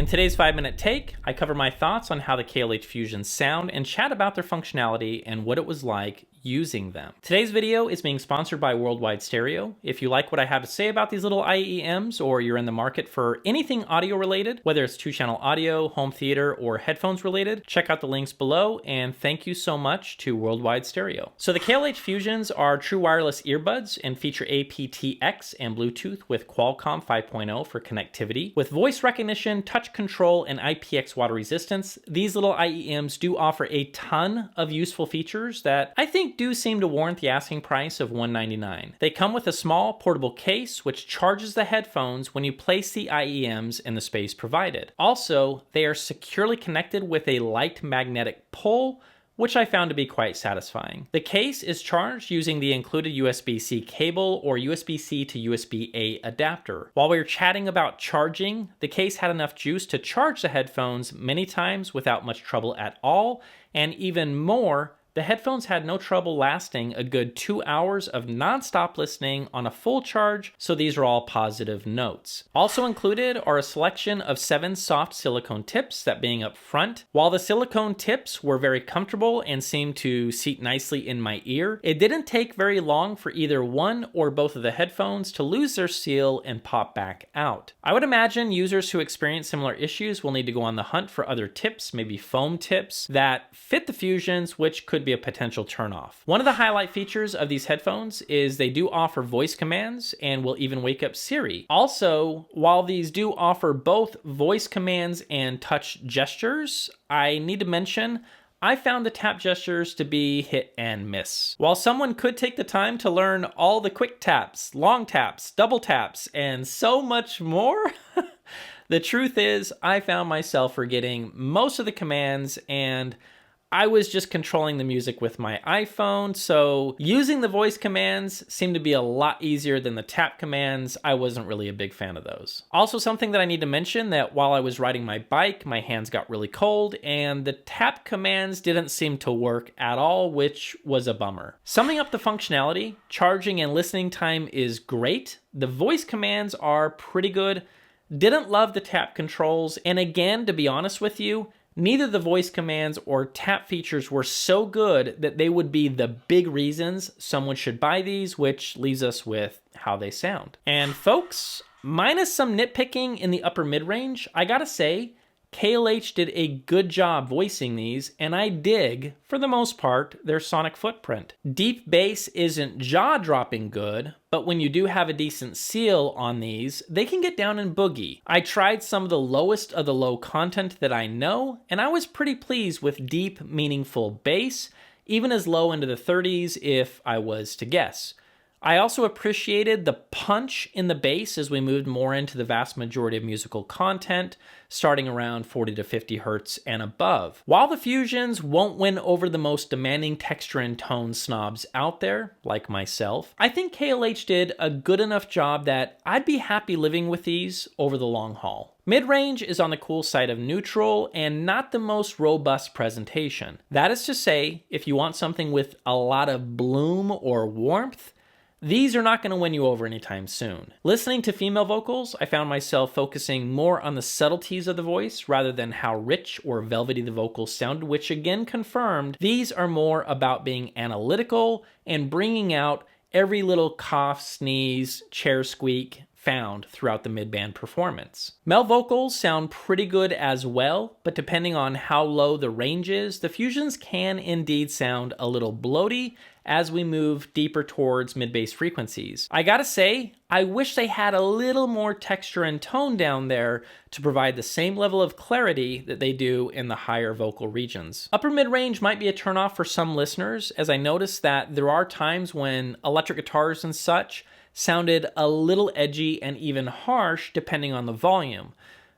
In today's 5-minute take, I cover my thoughts on how the KLH Fusions sound and chat about their functionality and what it was like using them. Today's video is being sponsored by Worldwide Stereo. If you like what I have to say about these little IEMs, or you're in the market for anything audio related, whether it's 2-channel audio, home theater, or headphones related, check out the links below, and thank you so much to Worldwide Stereo. So the KLH Fusions are true wireless earbuds and feature aptX and Bluetooth with Qualcomm 5.0 for connectivity. With voice recognition, touch control, and IPX water resistance, these little IEMs do offer a ton of useful features that I think do seem to warrant the asking price of $199. They come with a small portable case which charges the headphones when you place the IEMs in the space provided. Also, they are securely connected with a light magnetic pull, which I found to be quite satisfying. The case is charged using the included USB-C cable or USB-C to USB-A adapter. While we were chatting about charging, the case had enough juice to charge the headphones many times without much trouble at all, and even more, the headphones had no trouble lasting a good 2 hours of non-stop listening on a full charge, so these are all positive notes. Also included are a selection of 7 soft silicone tips, that being up front. While the silicone tips were very comfortable and seemed to seat nicely in my ear, it didn't take very long for either one or both of the headphones to lose their seal and pop back out. I would imagine users who experience similar issues will need to go on the hunt for other tips, maybe foam tips, that fit the Fusions, which could be a potential turnoff. One of the highlight features of these headphones is they do offer voice commands and will even wake up Siri. Also, while these do offer both voice commands and touch gestures, I need to mention I found the tap gestures to be hit and miss. While someone could take the time to learn all the quick taps, long taps, double taps, and so much more, the truth is I found myself forgetting most of the commands, and I was just controlling the music with my iPhone, so using the voice commands seemed to be a lot easier than the tap commands. I wasn't really a big fan of those. Also, something that I need to mention, that while I was riding my bike, my hands got really cold, and the tap commands didn't seem to work at all, which was a bummer. Summing up the functionality, charging and listening time is great. The voice commands are pretty good. Didn't love the tap controls, and again, to be honest with you, neither the voice commands or tap features were so good that they would be the big reasons someone should buy these, which leaves us with how they sound. And folks, minus some nitpicking in the upper mid-range, I gotta say, KLH did a good job voicing these, and I dig, for the most part, their sonic footprint. Deep bass isn't jaw-dropping good, but when you do have a decent seal on these, they can get down and boogie. I tried some of the lowest of the low content that I know, and I was pretty pleased with deep, meaningful bass, even as low into the 30s if I was to guess. I also appreciated the punch in the bass as we moved more into the vast majority of musical content, starting around 40 to 50 hertz and above. While the Fusions won't win over the most demanding texture and tone snobs out there, like myself, I think KLH did a good enough job that I'd be happy living with these over the long haul. Mid-range is on the cool side of neutral and not the most robust presentation. That is to say, if you want something with a lot of bloom or warmth, these are not going to win you over anytime soon. Listening to female vocals, I found myself focusing more on the subtleties of the voice rather than how rich or velvety the vocals sounded, which again confirmed these are more about being analytical and bringing out every little cough, sneeze, chair squeak found throughout the mid-band performance. Male vocals sound pretty good as well, but depending on how low the range is, the Fusions can indeed sound a little bloaty as we move deeper towards mid-bass frequencies. I gotta say, I wish they had a little more texture and tone down there to provide the same level of clarity that they do in the higher vocal regions. Upper mid-range might be a turnoff for some listeners, as I noticed that there are times when electric guitars and such sounded a little edgy and even harsh depending on the volume.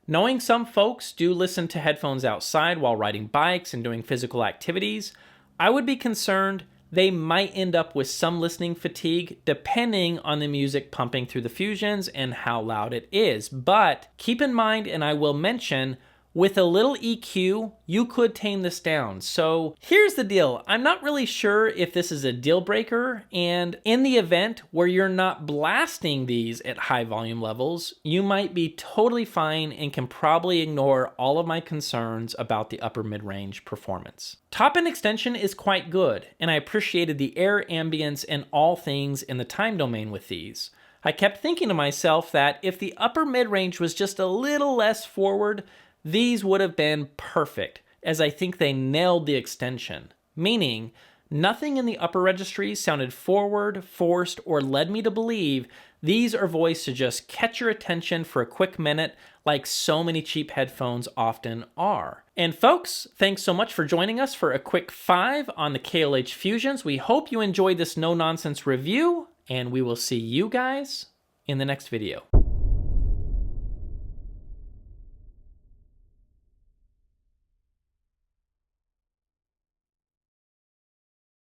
Knowing some folks do listen to headphones outside while riding bikes and doing physical activities, I would be concerned they might end up with some listening fatigue depending on the music pumping through the Fusions and how loud it is. But keep in mind, and I will mention, With a little EQ, you could tame this down. So here's the deal. I'm not really sure if this is a deal breaker, and in the event where you're not blasting these at high volume levels, you might be totally fine and can probably ignore all of my concerns about the upper mid-range performance. Top end extension is quite good, and I appreciated the air ambience and all things in the time domain with these. I kept thinking to myself that if the upper mid-range was just a little less forward, these would have been perfect, as I think they nailed the extension. Meaning, nothing in the upper registry sounded forward, forced, or led me to believe these are voiced to just catch your attention for a quick minute like so many cheap headphones often are. And folks, thanks so much for joining us for a quick 5 on the KLH Fusions. We hope you enjoyed this no-nonsense review, and we will see you guys in the next video.